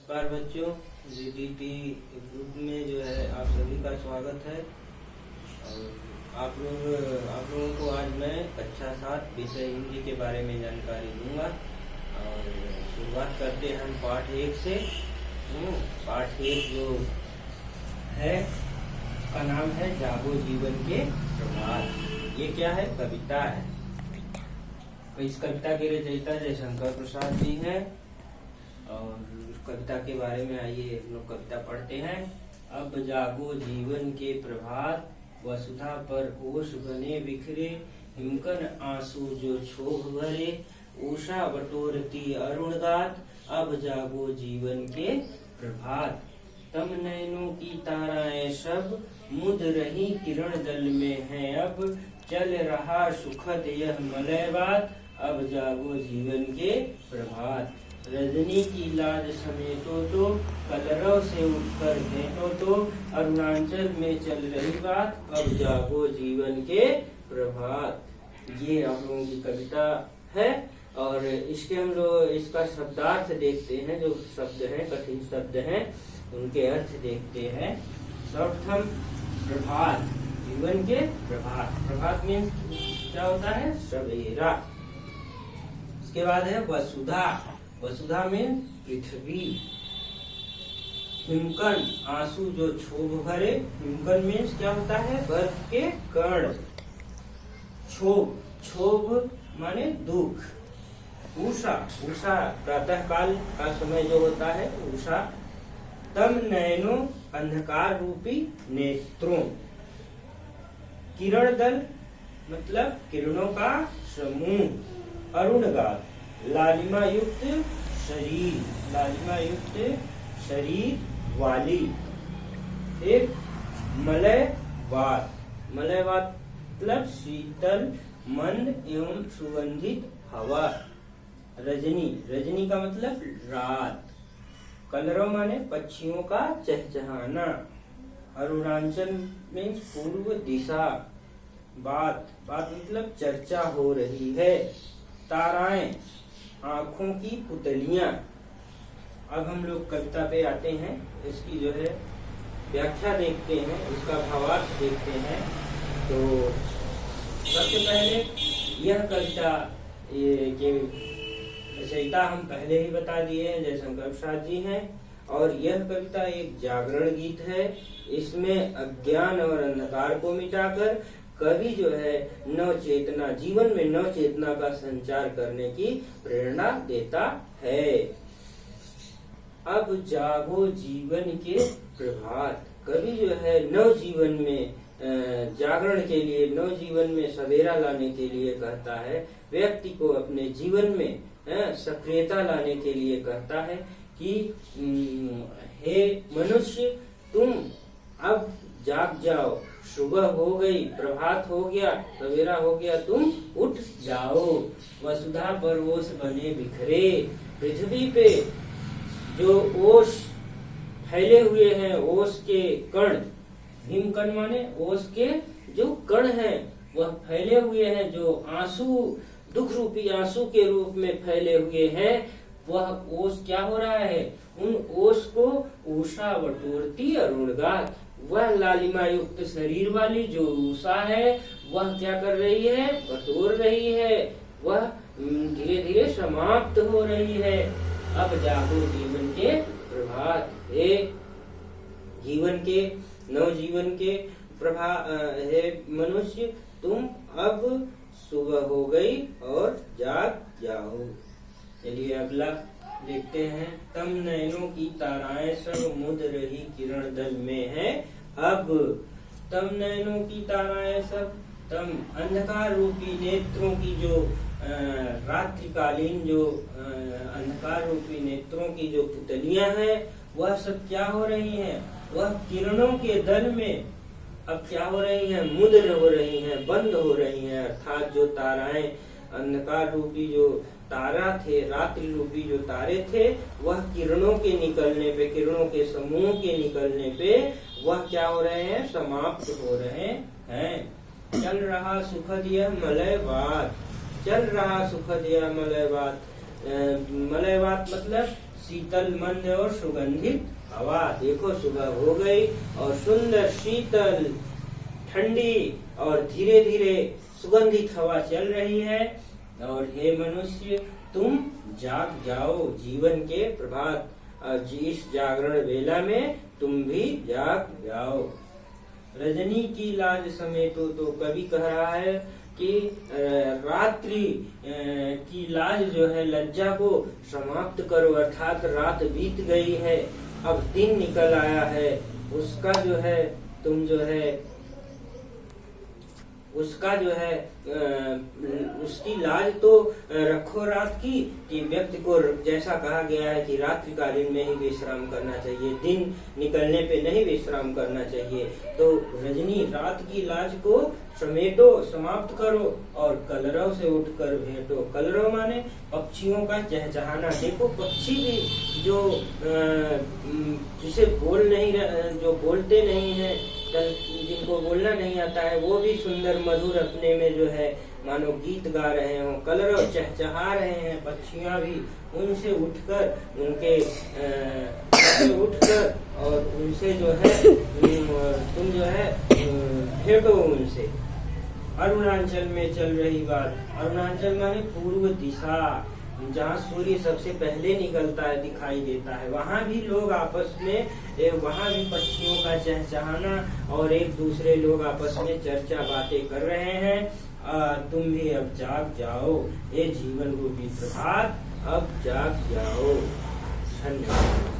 नमस्कार बच्चों, जीडीटी ग्रुप में जो है आप सभी का स्वागत है। और आप लोगों को आज मैं कक्षा 7 विषय हिंदी के बारे में जानकारी दूंगा। और शुरुआत करते हैं हम पाठ 1 से। पाठ 1 जो है उसका नाम है जागो जीवन के प्रभात। ये क्या है? कविता है। तो इस कविता के रचयिता जयशंकर प्रसाद जी हैं। और कविता के बारे में आइए हम लोग कविता पढ़ते हैं। अब जागो जीवन के प्रभात, वसुधा पर ओस बने बिखरे, हिमकन आंसू जो क्षोभ भरे, उषा बटोरती अरुण गात। अब जागो जीवन के प्रभात, तम नैनों की ताराएं सब, मुद रही किरण दल में है अब, चल रहा सुखद यह मलय बात। अब जागो जीवन के प्रभात, रजनी की लाज समेटो तो, कलरव से उठकर भेंटो तो, अरुणाचल में चल रही बात। अब जागो जीवन के प्रभात। ये आप लोगों की कविता है। और इसके हम लोग इसका शब्दार्थ देखते हैं। जो शब्द हैं, कठिन शब्द हैं, उनके अर्थ देखते हैं। सर्वप्रथम प्रभात, जीवन के प्रभात। प्रभात मीन्स क्या होता है? सवेरा। उसके बाद है वसुधा। वसुधा में पृथ्वी। हिमकण, आंसू जो क्षोभ भरे। हिमकण मीन्स क्या होता है? बर्फ के कण। क्षोभ, क्षोभ माने दुख। उषा, उषा प्रातः काल का समय जो होता है, उषा। तम नयनों, अंधकार रूपी नेत्रों। किरण दल मतलब किरणों का समूह। अरुण गात, लालिमा युक्त शरीर। लालिमा युक्त शरीर वाली। एक मलयवात। मलयवात मतलब शीतल, मंद एवं सुगंधित हवा। रजनी, रजनी का मतलब रात। कलरव माने पक्षियों का चहचहाना। अरुणाचल में पूर्व दिशा। बात, बात मतलब चर्चा हो रही है। ताराएं, आंखों की पुतलियां। अब हम लोग कविता पे आते हैं। इसकी जो है व्याख्या देखते हैं, इसका भावार्थ देखते हैं। तो सबसे पहले यह कविता के रचयिता हम पहले ही बता दिए हैं, जयशंकर प्रसाद जी हैं। और यह कविता एक जागरण गीत है। इसमें अज्ञान और अंधकार को मिटाकर कवि जो है नव चेतना, जीवन में नव चेतना का संचार करने की प्रेरणा देता है। अब जागो जीवन के प्रभात। कवि जो है नव जीवन में जागरण के लिए, नव जीवन में सवेरा लाने के लिए कहता है। व्यक्ति को अपने जीवन में सक्रियता लाने के लिए कहता है कि हे मनुष्य, तुम अब जाग जाओ। सुबह हो गई, प्रभात हो गया, सवेरा हो गया, तुम उठ जाओ। वसुधा पर ओस बने बिखरे। पृथ्वी पे जो ओस फैले हुए हैं, ओस के कण। हिमकण माने ओस के जो कण हैं वह फैले हुए हैं। जो आंसू, दुख रूपी आंसू के रूप में फैले हुए हैं, वह ओस क्या हो रहा है? उन ओस को उषा बटोरती अरुण गात। वह लालिमा युक्त शरीर वाली जो उषा है, वह क्या कर रही है? बटोर रही है। वह धीरे धीरे समाप्त हो रही है। अब जागो जीवन के प्रभात। हे जीवन के, नव जीवन के प्रभात, हे मनुष्य, तुम अब सुबह हो गई और जाग जाओ। चलिए अगला देखते हैं। तम नयनों की ताराएं सब, मुद रही किरण दल में है अब। तम नयनों की ताराएं सब, तम अंधकार रूपी नेत्रों की जो रात्रिकालीन जो अंधकार रूपी नेत्रों की जो पुतलियां हैं, वह सब क्या हो रही हैं? वह किरणों के दल में अब क्या हो रही हैं? मुद्र हो रही हैं, बंद हो रही हैं। अर्थात जो ताराएं, अंधकार रूपी जो तारा थे, रात्रि रूपी जो तारे थे, वह किरणों के निकलने पे, किरणों के समूह के निकलने पे वह क्या हो रहे हैं? समाप्त हो रहे हैं। चल रहा सुखद यह मलय बात। चल रहा सुखद यह मलय बात। मलय बात मतलब शीतल मंद और सुगंधित हवा। देखो सुबह हो गई और सुंदर शीतल ठंडी और धीरे धीरे सुगंधित हवा चल रही है। और हे मनुष्य, तुम जाग जाओ जीवन के प्रभात, इस जागरण वेला में तुम भी जाग जाओ। रजनी की लाज समेटो, तो कवि कह रहा है कि रात्रि की लाज जो है, लज्जा को समाप्त करो, अर्थात रात बीत गई है, अब दिन निकल आया है, उसका जो है तुम जो है उसका जो है उसकी लाज तो रखो रात की, कि व्यक्ति को जैसा कहा गया है कि रात्रिकालीन में ही विश्राम करना चाहिए, दिन निकलने पे नहीं विश्राम करना चाहिए। तो रजनी, रात की लाज को समेटो, समाप्त करो और कलरव से उठकर भेंटो। कलरव माने पक्षियों का चहचहाना। देखो पक्षी भी जो जिसे जो बोलते नहीं है, जिनको बोलना नहीं आता है, वो भी सुंदर मधुर अपने में जो है मानो गीत गा रहे हो, कलरव चहचहा रहे हैं। पक्षियां भी उनसे उठकर और उनसे जो है तुम जो है भेंटो उनसे। अरुणाचल में चल रही बात। अरुणाचल माने पूर्व दिशा, जहाँ सूर्य सबसे पहले निकलता है, दिखाई देता है, वहाँ भी लोग आपस में, वहाँ भी पक्षियों का चहचहाना और एक दूसरे लोग आपस में चर्चा बातें कर रहे हैं। तुम भी अब जाग जाओ, ये जीवन रूपी प्रभात, अब जाग जाओ। धन्यवाद।